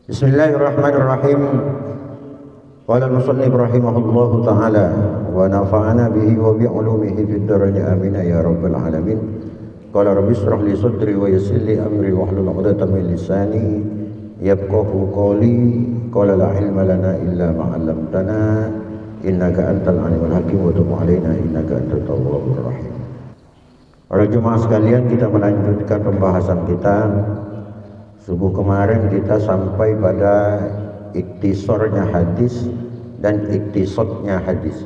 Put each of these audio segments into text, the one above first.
Bismillahirrahmanirrahim. Qala al-musannif rahimahullahu ta'ala wa nafa'ana bihi wa bi'ulumihi fid dharain amin ya rabbal alamin. Qala rabbi ishrah li sadri wa yassir li amri wahlul 'uqdatam min lisani yafqahu qawli. Qala la ilma lana illa ma 'allamtana innaka antal alimul hakim wa tub 'alaina innaka antat tawwabur rahim. Para jemaah sekalian, kita melanjutkan pembahasan kita. Subuh kemarin kita sampai pada iktisornya hadis dan iktisodnya hadis.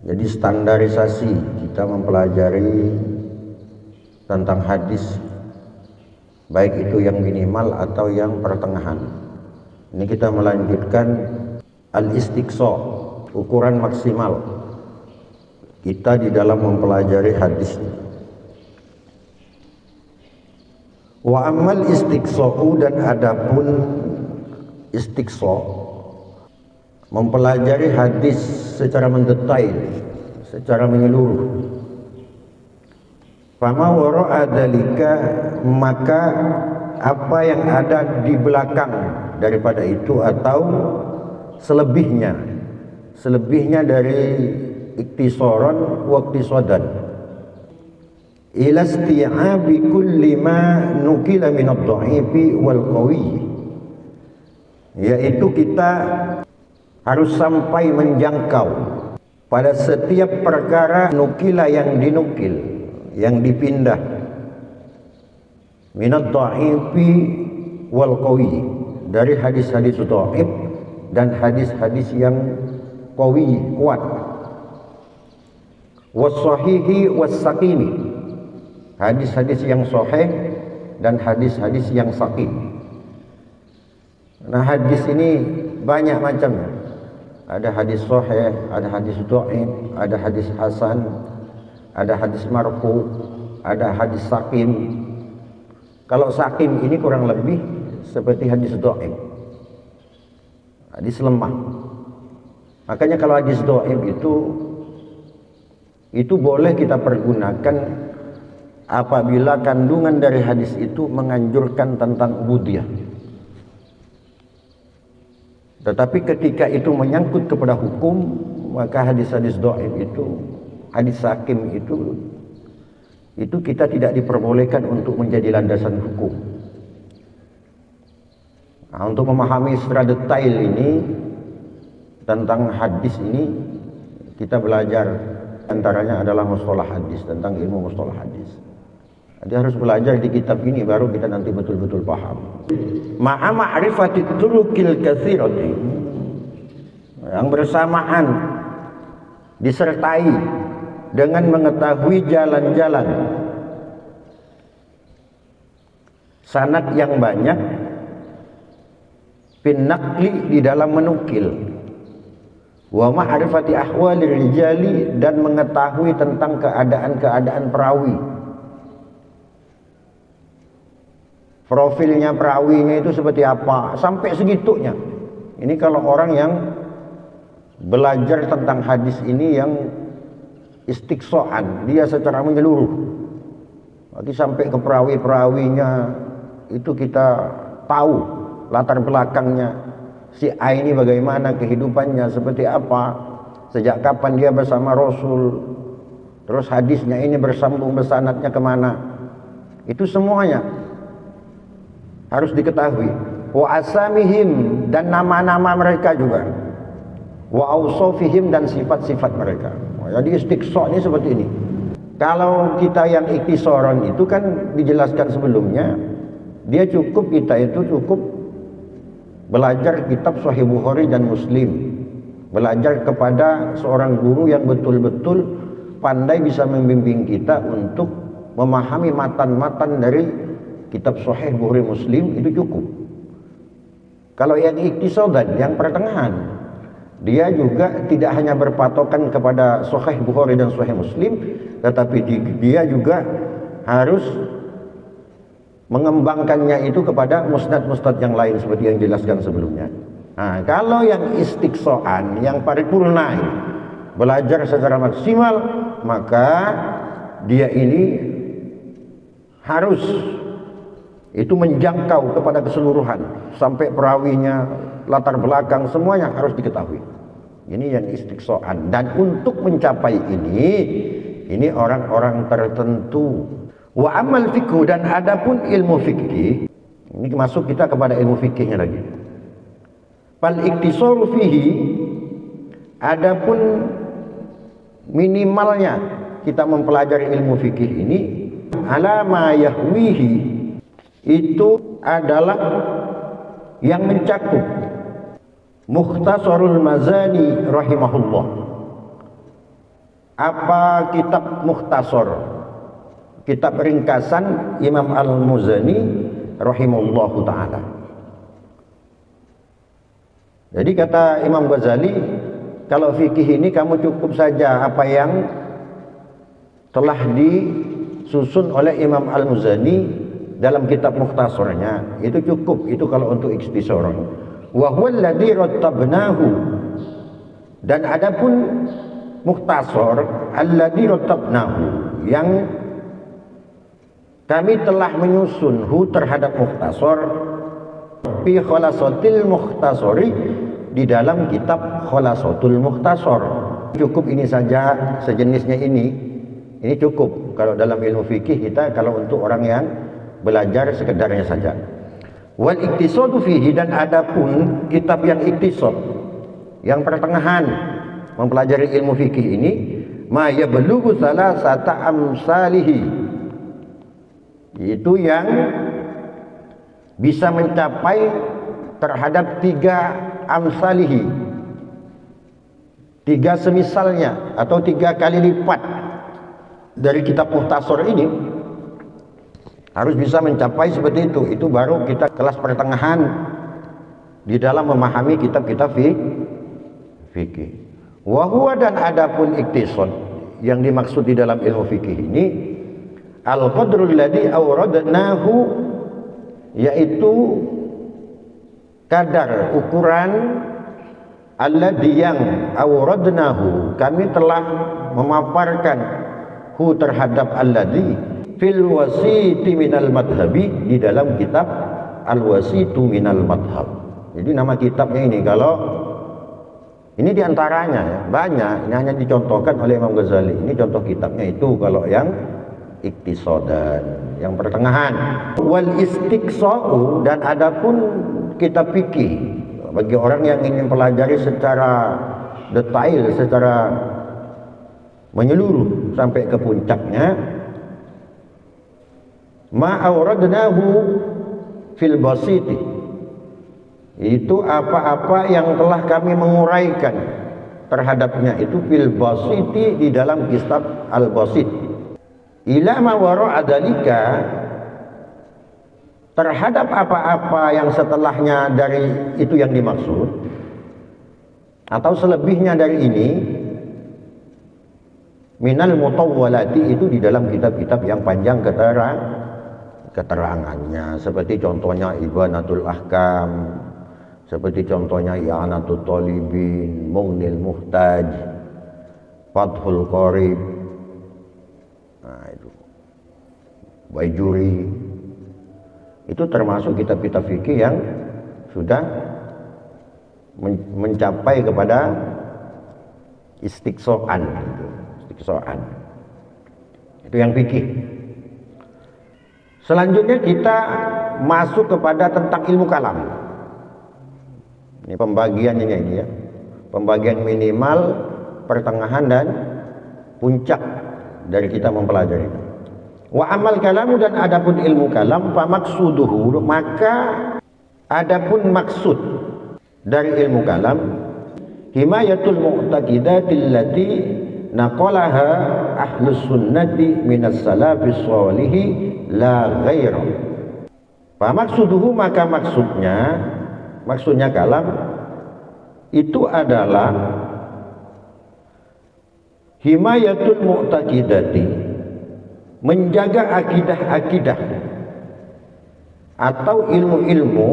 Jadi standarisasi kita mempelajari tentang hadis, baik itu yang minimal atau yang pertengahan. Ini kita melanjutkan al-istiqsa, ukuran maksimal kita di dalam mempelajari hadis. Wa amal istiqsa'u, dan adapun istiqsa, mempelajari hadis secara mendetail, secara menyeluruh. Fama wara'a dzalika, maka apa yang ada di belakang daripada itu atau selebihnya dari iktisaran wa iktisadan, ila isti'abi kulli ma nukila min ad-dha'ifi wal qawi, yaitu kita harus sampai menjangkau pada setiap perkara nukila yang dinukil, yang dipindah, min ad-dha'ifi wal qawi, dari hadis-hadis dhaif dan hadis-hadis yang qawi, kuat, was sahihi was saqimi, hadis-hadis yang sahih dan hadis-hadis yang saqim. Nah, hadis ini banyak macamnya. Ada hadis sahih, ada hadis dhaif, ada hadis hasan, ada hadis marfu, ada hadis saqim. Kalau saqim ini kurang lebih seperti hadis dhaif, hadis lemah. Makanya kalau hadis dhaif itu boleh kita pergunakan apabila kandungan dari hadis itu menganjurkan tentang ubudiyah. Tetapi ketika itu menyangkut kepada hukum, maka hadis-hadis dhaif itu, hadis hakim itu kita tidak diperbolehkan untuk menjadi landasan hukum. Nah, untuk memahami secara detail ini tentang hadis ini, kita belajar antaranya adalah mustalah hadis, tentang ilmu mustalah hadis. Jadi harus belajar di kitab ini baru kita nanti betul-betul paham. Ma'a ma'rifati turukil katsirati, yang bersamaan disertai dengan mengetahui jalan-jalan sanad yang banyak, bin naqli, di dalam menukil, wa ma'rifati ahwalir rijali, dan mengetahui tentang keadaan-keadaan perawi, profilnya perawinya itu seperti apa, sampai segitunya. Ini kalau orang yang belajar tentang hadis ini yang istiqsaan, dia secara menyeluruh. Berarti sampai ke perawi-perawinya itu kita tahu latar belakangnya. Si A ini bagaimana kehidupannya, seperti apa, sejak kapan dia bersama Rasul, terus hadisnya ini bersambung bersanadnya kemana, itu semuanya harus diketahui. Wa asamihim, dan nama-nama mereka juga, wa awsafihim, dan sifat-sifat mereka. Jadi istiqsa ini seperti ini. Kalau kita yang iktisaran itu kan dijelaskan sebelumnya, kita cukup belajar kitab Sahih Bukhari dan Muslim, belajar kepada seorang guru yang betul-betul pandai bisa membimbing kita untuk memahami matan-matan dari kitab Sahih Bukhari Muslim, itu cukup. Kalau yang iktisadan, yang pertengahan, dia juga tidak hanya berpatokan kepada Sahih Bukhari dan Sahih Muslim, tetapi dia juga harus mengembangkannya itu kepada musnad-musnad yang lain seperti yang dijelaskan sebelumnya. Nah, kalau yang istiqsaan, yang paripurna, belajar secara maksimal, maka dia ini harus itu menjangkau kepada keseluruhan sampai perawinya, latar belakang, semuanya harus diketahui. Ini yang istiqsoan. Dan untuk mencapai ini orang-orang tertentu. Wa amal fikhu, dan adapun ilmu fikih, ini masuk kita kepada ilmu fikihnya lagi. Fal iktisaru fihi, adapun minimalnya kita mempelajari ilmu fikih ini, ala ma yahwihi, itu adalah yang mencakup Mukhtasarul Mazani rahimahullah. Apa kitab Mukhtasar? Kitab ringkasan Imam Al-Muzani rahimahullahu ta'ala. Jadi kata Imam Ghazali, kalau fikih ini kamu cukup saja apa yang telah disusun oleh Imam Al-Muzani dalam kitab Mukhtasarnya, itu cukup. Itu kalau untuk ikhtisar. Wa huwa alladhi rattabnahu, dan adapun Mukhtasar alladhi rattabnahu, yang kami telah menyusun terhadap Mukhtasar fi khulasatil Mukhtasari, di dalam kitab Khulasatul Mukhtasar. Cukup ini saja, sejenisnya ini cukup kalau dalam ilmu fikih kita, kalau untuk orang yang belajar sekedarnya saja. Wal iktisadu fihi, dan adapun kitab yang iktisad, yang pertengahan mempelajari ilmu fikih ini, ma yablughu salasata amsalihi, itu yang bisa mencapai terhadap 3 amsalihi, 3 semisalnya atau 3 kali lipat dari kitab Mukhtasar ini, harus bisa mencapai seperti itu. Itu baru kita kelas pertengahan di dalam memahami kitab-kitab fikih. Wa huwa, dan adapun iktisad yang dimaksud di dalam ilmu fikih ini, al-qadrul ladzi awradnahu, yaitu kadar, ukuran, alladzi yang awradnahu, kami telah memaparkan terhadap alladzi fil wasiti minal madhabi, di dalam kitab al-wasitu minal madhab. Jadi nama kitabnya ini, kalau ini diantaranya ya, banyak, ini hanya dicontohkan oleh Imam Ghazali. Ini contoh kitabnya itu kalau yang iktisadan, yang pertengahan. Wal istiqsa'u, dan adapun kitab fikih bagi orang yang ingin pelajari secara detail, secara menyeluruh sampai ke puncaknya, ma awradnahu fil basiti, itu apa-apa yang telah kami menguraikan terhadapnya itu fil basiti, di dalam kitab al-basit. Ila ma wara'a dzalika, terhadap apa-apa yang setelahnya dari itu yang dimaksud, atau selebihnya dari ini, minal mutawwalati, itu di dalam kitab-kitab yang panjang keterangannya, seperti contohnya Ibanatul Ahkam, seperti contohnya I'anatul Talibin, Mughnil Muhtaj, Fathul Qarib, nah itu Baijuri. Itu termasuk kitab-kitab fikih yang sudah mencapai kepada istiqsoan gitu. Itu yang fikih. Selanjutnya kita masuk kepada tentang ilmu kalam. Ini pembagiannya ini ya. Pembagian minimal, pertengahan, dan puncak dari kita mempelajari. Wa amal kalamu, dan adapun ilmu kalam, fa maksuduhu, maka adapun maksud dari ilmu kalam, himayatul mu'taqidatil lati naqalaha ahlus sunnati minas salafis sholihi la ghaira. Fa maksuduhu, maka maksudnya kalam itu adalah himayatul mu'taqidati, menjaga akidah-akidah atau ilmu-ilmu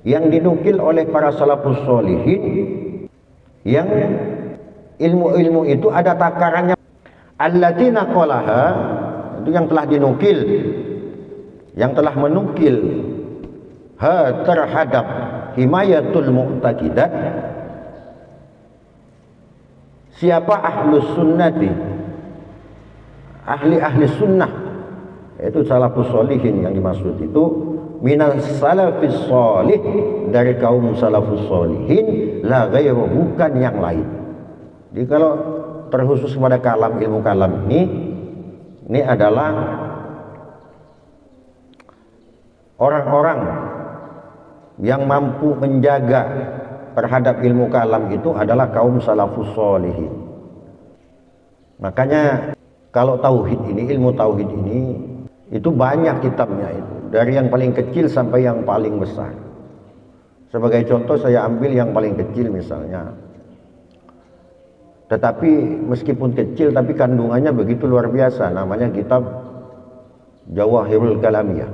yang dinukil oleh para salafus sholihin, yang ilmu-ilmu itu ada takarannya. Allati naqalaha, itu yang telah dinukil yang telah menukil terhadap himayatul mu'taqidat. Siapa ahlus sunnati, ahli sunnah, yaitu salafus sholihin, yang dimaksud itu minal salafis sholih, dari kaum salafus sholihin, la ghairu, bukan yang lain. Jadi kalau terkhusus pada kalam, ilmu kalam ini adalah orang-orang yang mampu menjaga terhadap ilmu kalam itu adalah kaum salafus sholihin. Makanya kalau tauhid ini, ilmu tauhid ini, itu banyak kitabnya itu, dari yang paling kecil sampai yang paling besar. Sebagai contoh saya ambil yang paling kecil misalnya. Tetapi meskipun kecil tapi kandungannya begitu luar biasa, namanya kitab Jawahirul Kalamiyah.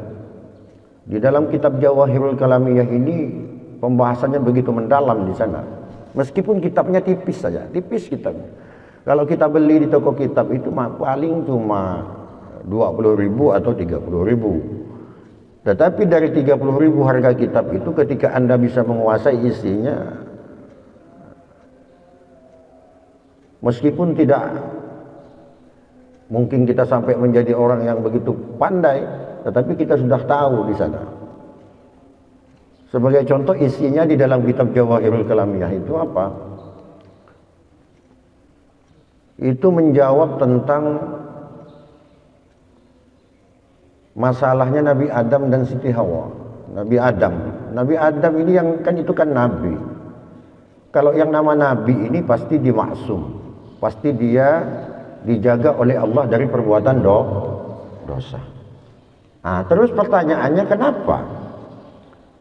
Di dalam kitab Jawahirul Kalamiyah ini pembahasannya begitu mendalam di sana. Meskipun kitabnya tipis saja, tipis kitabnya. Kalau kita beli di toko kitab itu paling cuma 20.000 atau 30.000. Tetapi dari 30.000 harga kitab itu, ketika Anda bisa menguasai isinya, meskipun tidak mungkin kita sampai menjadi orang yang begitu pandai, tetapi kita sudah tahu di sana. Sebagai contoh, isinya di dalam kitab Jawahirul Kalamiyah itu apa? Itu menjawab tentang masalahnya Nabi Adam dan Siti Hawa. Nabi Adam ini yang kan itu kan nabi. Kalau yang nama nabi ini pasti dimaksum, pasti dia dijaga oleh Allah dari perbuatan dosa. Nah, terus pertanyaannya, kenapa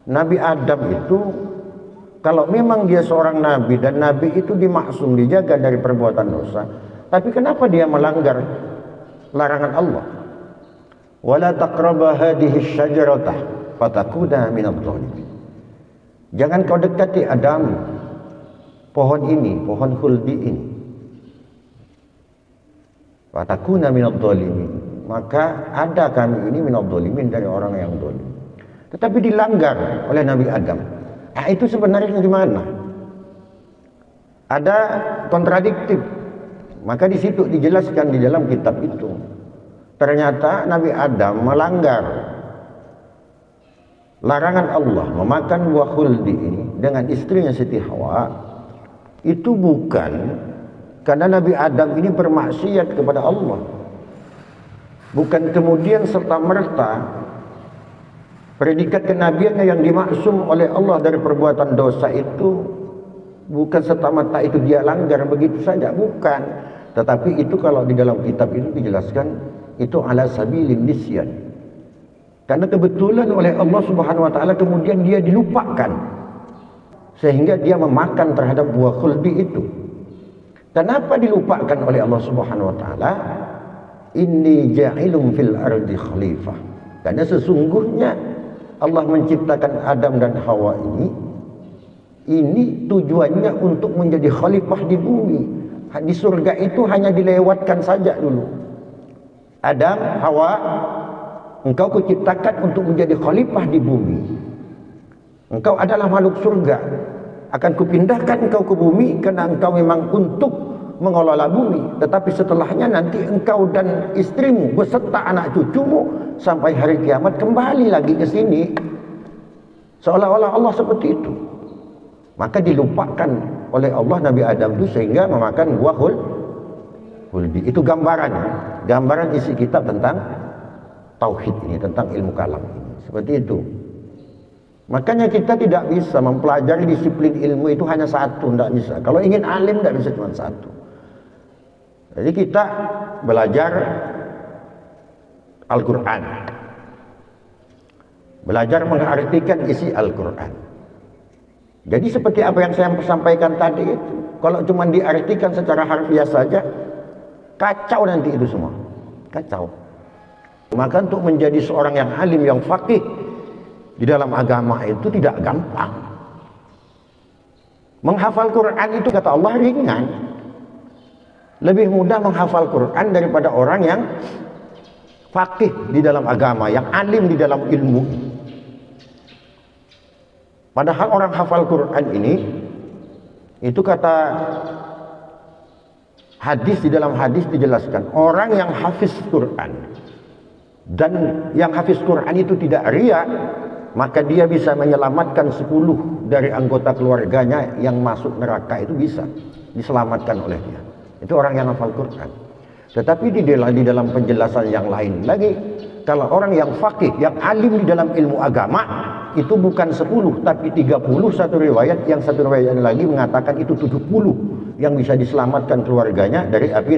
Nabi Adam itu, kalau memang dia seorang nabi dan nabi itu dimaksum, dijaga dari perbuatan dosa, tapi kenapa dia melanggar larangan Allah? Wala taqraba hadhihi syajaratah fatakuna minadh dhalimin. Jangan kau dekati Adam, pohon ini, pohon khuldi ini. Fatakuna minadh dhalimin. Maka ada kami ini minadh dhalimin, dari orang yang zalim. Tetapi dilanggar oleh Nabi Adam. Nah, itu sebenarnya gimana? Ada kontradiktif. Maka di situ dijelaskan di dalam kitab itu. Ternyata Nabi Adam melanggar larangan Allah memakan buah khuldi ini dengan istrinya Siti Hawa. Itu bukan karena Nabi Adam ini bermaksiat kepada Allah. Bukan kemudian serta-merta predikat kenabiannya yang dimaksum oleh Allah dari perbuatan dosa itu, bukan serta-merta itu dia langgar begitu saja, bukan. Tetapi itu kalau di dalam kitab itu dijelaskan, itu ala sabilin nisyan. Karena kebetulan oleh Allah Subhanahu wa taala kemudian dia dilupakan, sehingga dia memakan terhadap buah khuldi itu. Kenapa dilupakan oleh Allah Subhanahu wa taala? Inni ja'ilum fil ardi khalifah. Karena sesungguhnya Allah menciptakan Adam dan Hawa ini tujuannya untuk menjadi khalifah di bumi. Di surga itu hanya dilewatkan saja dulu. Adam, Hawa, engkau kuciptakan untuk menjadi khalifah di bumi. Engkau adalah makhluk surga. Akan kupindahkan engkau ke bumi karena engkau memang untuk mengelola bumi. Tetapi setelahnya nanti engkau dan istrimu beserta anak cucumu sampai hari kiamat kembali lagi ke sini. Seolah-olah Allah seperti itu. Maka dilupakan oleh Allah Nabi Adam itu sehingga memakan buah khuldi. Itu gambaran isi kitab tentang tauhid ini, tentang ilmu kalam ini. Seperti itu. Makanya kita tidak bisa mempelajari disiplin ilmu itu hanya satu, tidak bisa. Kalau ingin alim tidak bisa cuma satu. Jadi kita belajar Al-Quran, belajar mengartikan isi Al-Quran. Jadi seperti apa yang saya sampaikan tadi itu, kalau cuma diartikan secara harfiah saja, kacau nanti itu semua, kacau. Maka untuk menjadi seorang yang alim, yang faqih di dalam agama itu tidak gampang. Menghafal Quran itu kata Allah ringan. Lebih mudah menghafal Quran daripada orang yang faqih di dalam agama, yang alim di dalam ilmu. Padahal orang hafal Quran ini, itu kata hadis, di dalam hadis dijelaskan, orang yang hafiz Quran dan yang hafiz Quran itu tidak riya, maka dia bisa menyelamatkan 10 dari anggota keluarganya yang masuk neraka, itu bisa diselamatkan oleh dia. Itu orang yang hafal Quran. Tetapi di dalam penjelasan yang lain lagi, kalau orang yang faqih, yang alim di dalam ilmu agama, itu bukan 10 tapi 30 satu riwayat, yang satu riwayat lagi mengatakan itu 70 yang bisa diselamatkan keluarganya dari api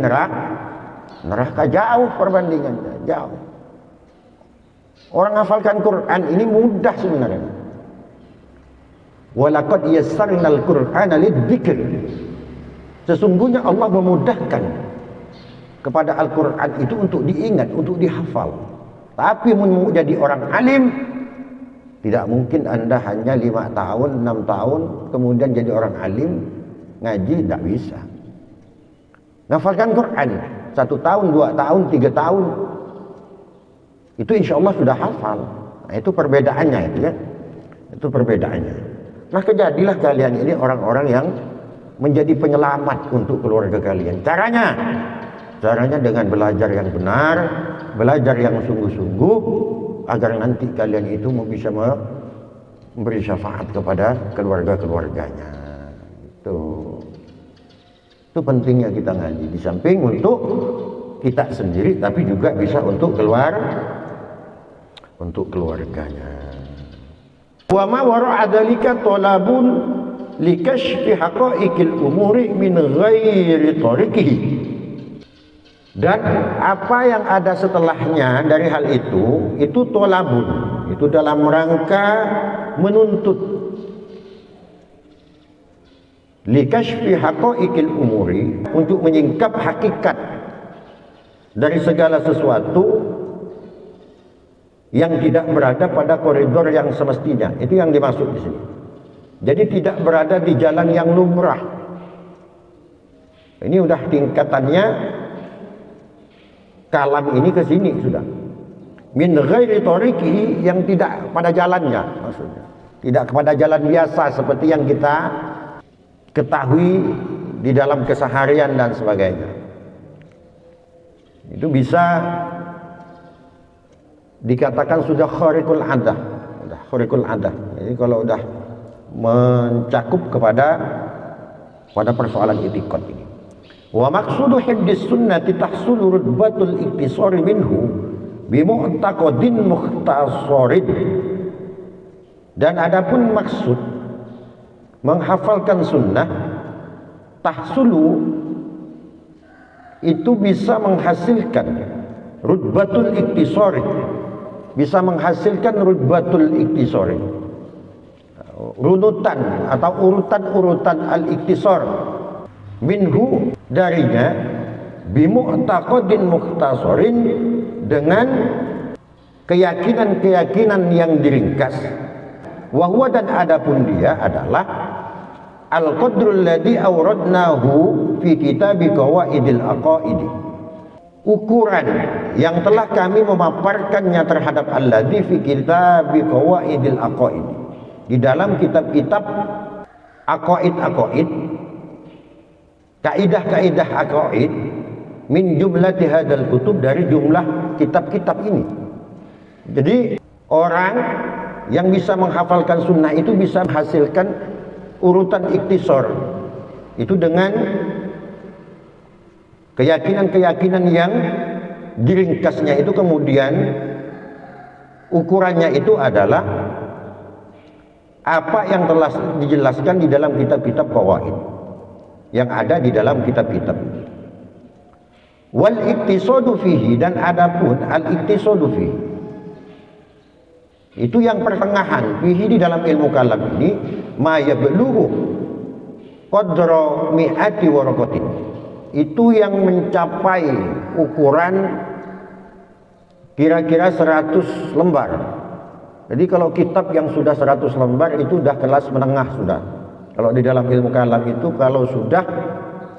neraka. Jauh perbandingannya, jauh. Orang hafalkan Quran ini mudah sebenarnya. Walaqad yassarnal Qur'ana lidzikr. Sesungguhnya Allah memudahkan kepada Al-Quran itu untuk diingat, untuk dihafal. Tapi mau jadi orang alim, tidak mungkin Anda hanya 5 tahun, 6 tahun kemudian jadi orang alim, ngaji, tidak bisa. Ngafalkan Quran 1 tahun, 2 tahun, 3 tahun, itu insya Allah sudah hafal. Nah, itu perbedaannya itu ya. Itu perbedaannya. Nah, kejadilah kalian ini orang-orang yang menjadi penyelamat untuk keluarga kalian. Caranya dengan belajar yang benar, belajar yang sungguh-sungguh, agar nanti kalian itu bisa memberi syafaat kepada keluarga-keluarganya. Itu pentingnya kita ngaji. Di samping untuk kita sendiri, tapi juga bisa untuk keluarganya. Wa ma wara'a dzalika talabun likashfi haqa'iqil umuri min ghairi tariqihi. Dan apa yang ada setelahnya dari hal itu tolabun, itu dalam rangka menuntut likashfi haqa'iqil umuri, untuk menyingkap hakikat dari segala sesuatu yang tidak berada pada koridor yang semestinya. Itu yang dimaksud di sini. Jadi tidak berada di jalan yang lumrah. Ini udah tingkatannya, kalam ini ke sini sudah. Min ghairi tariqihi, yang tidak pada jalannya maksudnya. Tidak kepada jalan biasa seperti yang kita ketahui di dalam keseharian dan sebagainya. Itu bisa dikatakan sudah khariqul adah. Khariqul adah. Jadi kalau udah mencakup kepada persoalan itikad ini. Wa maqsudu hifdis sunnati tahsulu rutbatul iktisari minhu bimu'taqadin mukhtasarin. Dan adapun maksud menghafalkan sunnah, tahsulu itu bisa menghasilkan rutbatul iktisari, bisa menghasilkan rutbatul iktisari, runutan atau urutan-urutan al-iktisar, minhu darinya, bimu'taqadin mukhtasarin, dengan keyakinan-keyakinan yang diringkas. Wahwa, dan adapun dia adalah al-qadrul ladzi awradnahu fi kitabi qawaidil aqaidi, ukuran yang telah kami memaparkannya terhadap alladzi fi kitabi qawaidil aqaidi, di dalam kitab-kitab aqaid, kaidah-kaidah aqaid, min jumlati hadzal kutub, dari jumlah kitab-kitab ini. Jadi orang yang bisa menghafalkan sunnah itu bisa menghasilkan urutan iktisar itu dengan keyakinan-keyakinan yang diringkasnya itu, kemudian ukurannya itu adalah apa yang telah dijelaskan di dalam kitab-kitab qawaid yang ada di dalam kitab-kitab. Wal iktisadu fihi, dan adapun al iktisadu fihi itu yang pertengahan, fihi di dalam ilmu kalam ini, ma yablughu qadra mi'ati waraqatin, itu yang mencapai ukuran kira-kira 100 lembar. Jadi kalau kitab yang sudah 100 lembar itu sudah kelas menengah sudah. Kalau di dalam ilmu kalam itu kalau sudah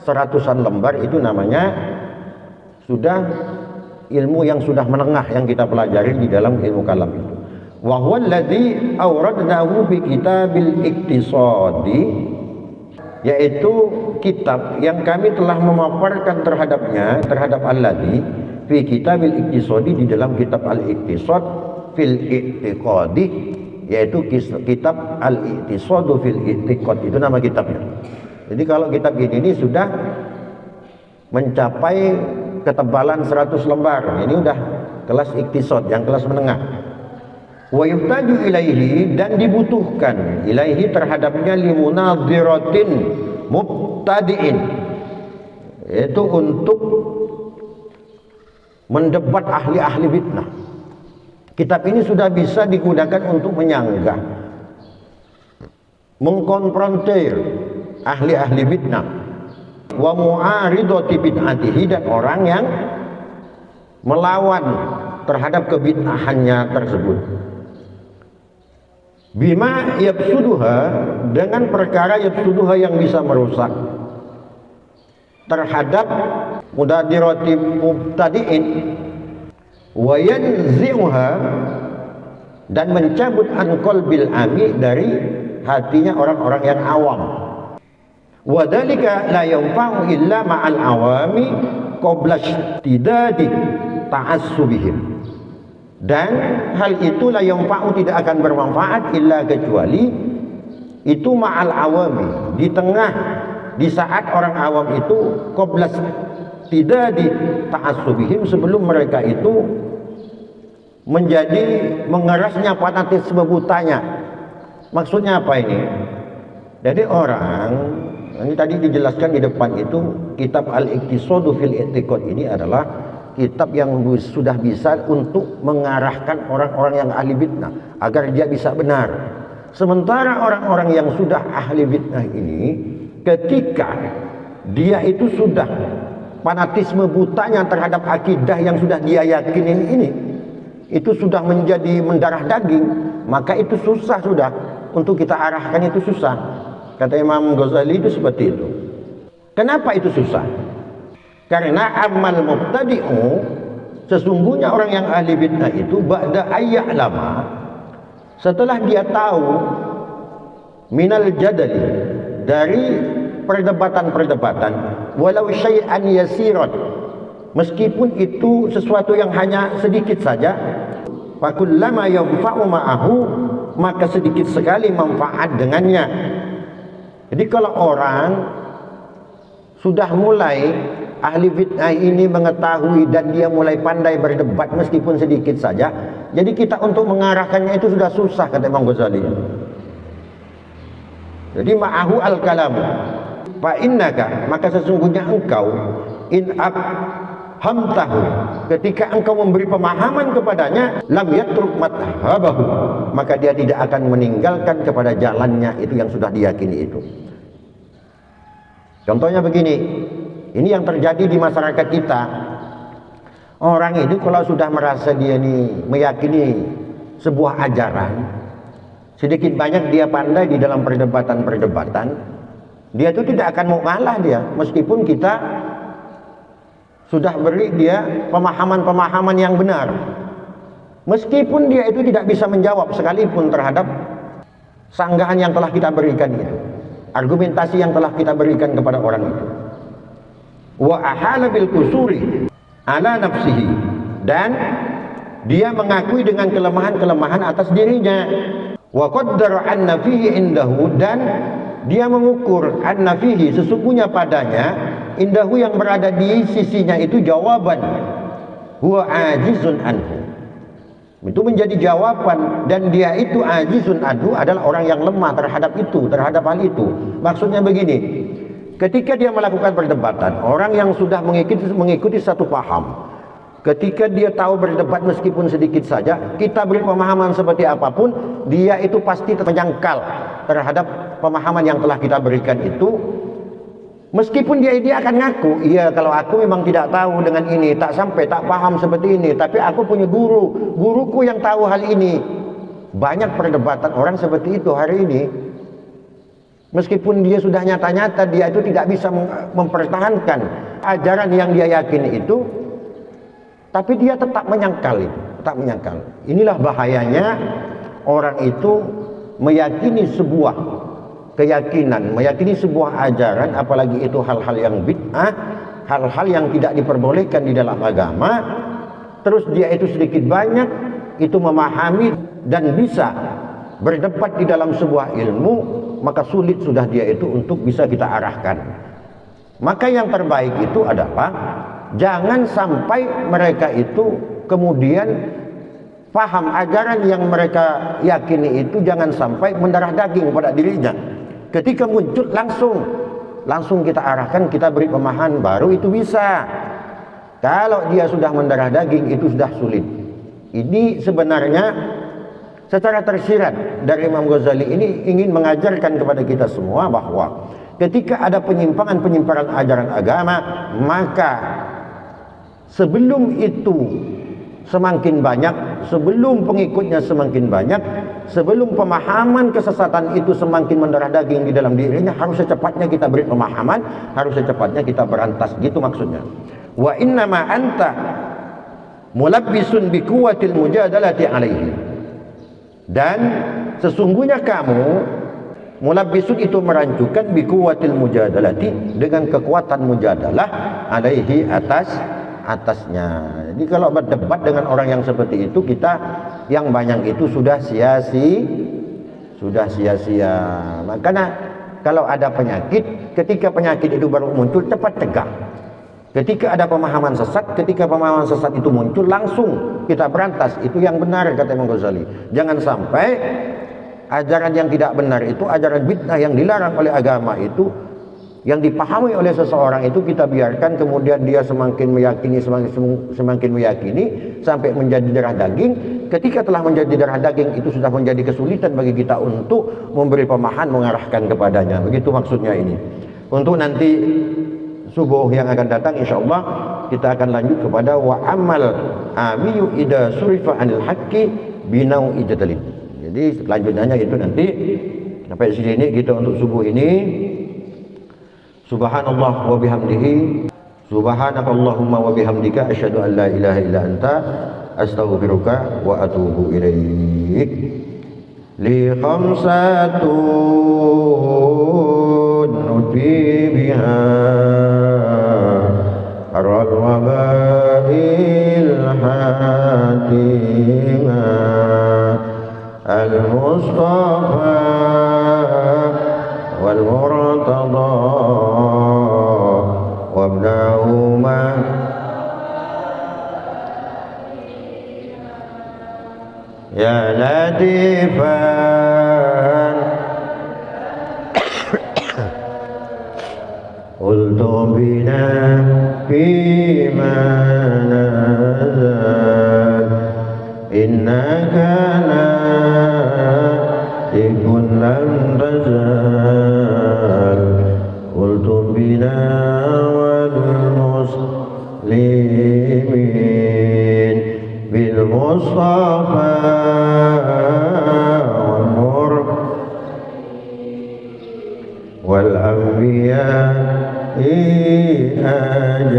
100-an lembar itu namanya sudah ilmu yang sudah menengah yang kita pelajari di dalam ilmu kalam itu. Wa huwa alladzi awradnahu fi kitabil iktisadi, yaitu kitab yang kami telah memaparkan terhadap alladzi fi kitabil iktisadi, di dalam kitab al-iktisad fil i'tiqadi, yaitu kitab al-iktisadu fil i'tiqad, itu nama kitabnya. Jadi kalau kitab ini sudah mencapai ketebalan 100 lembar, ini udah kelas iktisad, yang kelas menengah. Wa yuhtaju ilaihi, dan dibutuhkan ilaihi terhadapnya limunadhiratin mubtadi'in, yaitu untuk mendebat ahli-ahli fitnah. Kitab ini sudah bisa digunakan untuk menyanggah, mengkonfrontir ahli-ahli fitnah, wa mu'aridati bid'atihi, dan orang yang melawan terhadap kebid'ahannya tersebut. Bima yafsuduha, dengan perkara yafsuduha yang bisa merusak terhadap mudadirati mubtadi'in, wa yanzi'uha, dan mencabut an qalbil ami, dari hatinya orang-orang yang awam. Wa dzalika la yanfa'u illa ma'al awami qabla istidadi ta'assubihim, dan hal itu la yanfa'u, tidak akan bermanfaat illa kecuali itu ma'al awami, di saat orang awam itu qabla istidadi ta'assubihim, sebelum mereka itu menjadi mengerasnya fanatisme butanya. Maksudnya apa ini? Jadi orang, ini tadi dijelaskan di depan itu, kitab Al-Iqtisadu fil I'tiqad ini adalah kitab yang sudah bisa untuk mengarahkan orang-orang yang ahli fitnah agar dia bisa benar. Sementara orang-orang yang sudah ahli fitnah ini, ketika dia itu sudah fanatisme butanya terhadap akidah yang sudah dia yakinin ini, itu sudah menjadi mendarah daging, maka itu susah sudah untuk kita arahkan, itu susah. Kata Imam Ghazali itu seperti itu. Kenapa itu susah? Karena amal mubtadi'u, sesungguhnya orang yang ahli bid'ah itu ba'da ayya'lama, setelah dia tahu minal jadali, dari perdebatan-perdebatan, walau syai'an yasirat, meskipun itu sesuatu yang hanya sedikit saja, fakullama yanfa'u ma'ahu, maka sedikit sekali manfaat dengannya. Jadi kalau orang sudah mulai ahli fitnah ini mengetahui dan dia mulai pandai berdebat meskipun sedikit saja, jadi kita untuk mengarahkannya itu sudah susah, kata Imam Ghazali. Jadi ma'ahu al-kalam fa innaka, maka sesungguhnya engkau in hamtahu, ketika engkau memberi pemahaman kepadanya, lam yatruk madhabahu, maka dia tidak akan meninggalkan kepada jalannya itu yang sudah diyakini itu. Contohnya begini, ini yang terjadi di masyarakat kita. Orang ini kalau sudah merasa dia ini meyakini sebuah ajaran, sedikit banyak dia pandai di dalam perdebatan-perdebatan, dia itu tidak akan mau kalah dia, meskipun kita sudah beri dia pemahaman-pemahaman yang benar, meskipun dia itu tidak bisa menjawab sekalipun terhadap sanggahan yang telah kita berikan itu, argumentasi yang telah kita berikan kepada orang itu. Wa ahala bil kusuri ala nafsihi, dan dia mengakui dengan kelemahan-kelemahan atas dirinya. Wa qaddara anna fihi indahu, dan dia mengukur anna fihi, sesungguhnya padanya, indahu yang berada di sisinya itu, jawaban huwa ajizun anhu, itu menjadi jawaban, dan dia itu ajizun anhu adalah orang yang lemah terhadap itu, terhadap hal itu. Maksudnya begini, ketika dia melakukan perdebatan, orang yang sudah mengikuti satu paham, ketika dia tahu berdebat meskipun sedikit saja, kita beri pemahaman seperti apapun, dia itu pasti menyangkal terhadap pemahaman yang telah kita berikan itu. Meskipun dia akan ngaku, iya kalau aku memang tidak tahu dengan ini, tak sampai, tak paham seperti ini, tapi aku punya guruku yang tahu hal ini. Banyak perdebatan orang seperti itu hari ini. Meskipun dia sudah nyata-nyata dia itu tidak bisa mempertahankan ajaran yang dia yakini itu, tapi dia tetap menyangkal itu, tetap menyangkal. Inilah bahayanya orang itu meyakini sebuah keyakinan, meyakini sebuah ajaran, apalagi itu hal-hal yang bid'ah, hal-hal yang tidak diperbolehkan di dalam agama, terus dia itu sedikit banyak itu memahami dan bisa berdebat di dalam sebuah ilmu, maka sulit sudah dia itu untuk bisa kita arahkan. Maka yang terbaik itu adalah jangan sampai mereka itu kemudian paham ajaran yang mereka yakini itu jangan sampai mendarah daging pada dirinya. Ketika muncul langsung kita arahkan, kita beri pemahaman, baru itu bisa. Kalau dia sudah mendarah daging itu sudah sulit. Ini sebenarnya secara tersirat dari Imam Ghazali ini ingin mengajarkan kepada kita semua bahwa ketika ada penyimpangan ajaran agama, maka sebelum itu semakin banyak, sebelum pengikutnya semakin banyak, sebelum pemahaman kesesatan itu semakin mendarah daging di dalam dirinya, harus secepatnya kita beri pemahaman, harus secepatnya kita berantas, gitu maksudnya. Wa innama anta mulabbisun bi quwwatil mujadalati alaihi. Dan sesungguhnya kamu mulabbisun itu merancukan bi quwwatil mujadalati, dengan kekuatan mujadalah alaihi atasnya. Jadi kalau berdebat dengan orang yang seperti itu, kita yang banyak itu sudah sia-sia. Makanya kalau ada penyakit, ketika penyakit itu baru muncul, cepat cegah. Ketika ada pemahaman sesat, ketika pemahaman sesat itu muncul, langsung kita berantas. Itu yang benar, kata Imam Ghazali. Jangan sampai ajaran yang tidak benar itu, ajaran bid'ah yang dilarang oleh agama itu, yang dipahami oleh seseorang itu kita biarkan, kemudian dia semakin meyakini sampai menjadi darah daging. Ketika telah menjadi darah daging, itu sudah menjadi kesulitan bagi kita untuk memberi pemahaman, mengarahkan kepadanya. Begitu maksudnya ini. Untuk nanti subuh yang akan datang, insyaallah kita akan lanjut kepada wa amal amiyu ida surifa anil haqqi binau ijtalib. Jadi selanjutnya itu nanti sampai di sini kita untuk subuh ini. Subhanallah wa bihamdihi, subhanakallahumma wa bihamdika, asyhadu an la ilaha illa anta, astaghfiruka wa atubu ilaik. Li khamsatun nuti biha aral wabail hatima al-mustafa wal murtada wabnahuma ya latifan ultum bina fima nazal innaka la ikun lam tazal ultum bina wal muslimin bil mustafa wal mur wal anbiya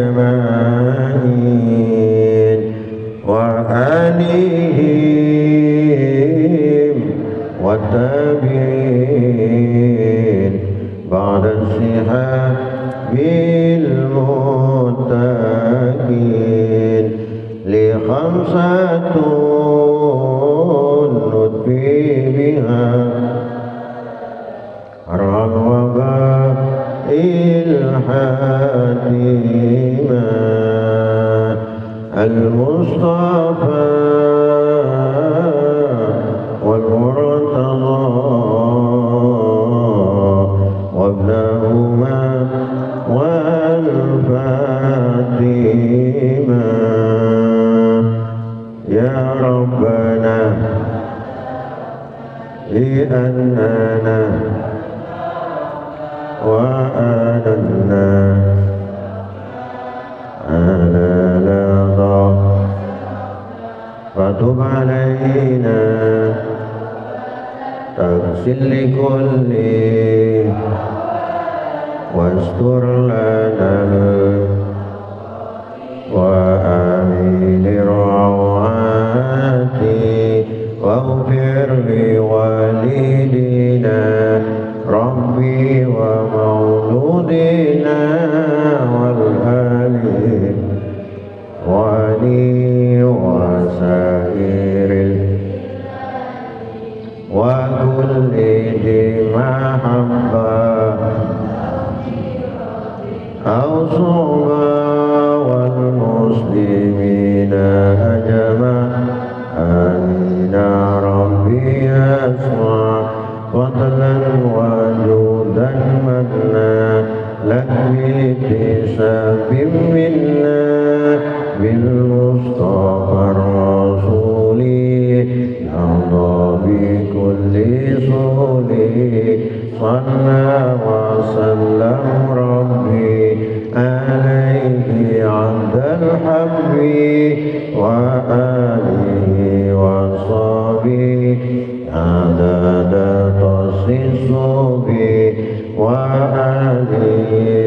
ajma'in wa alihim wa tabi'in ba'da sihabil muttaqin li khamsatun nutfi biha rawaba الحاتمة المصطفى والمرتضى وابنهما والفاتمة يا ربنا لأننا وآلنا على لظى فتب علينا تغسل لكل واستر لنا وآمين. للروعات واغفر لوالدينا ربي ومولودنا والآل ولي وسائر وكل ذي محبة أو صوبا والمسلمين أجمعين ربي أسمع فضلا وجودا منا لك باكتساب منا بالمصطفى الرسول يرضى بكل صولي صلى وسلم ربي عليه عبد الحب وآله وصحبه عدد تصيصه وآله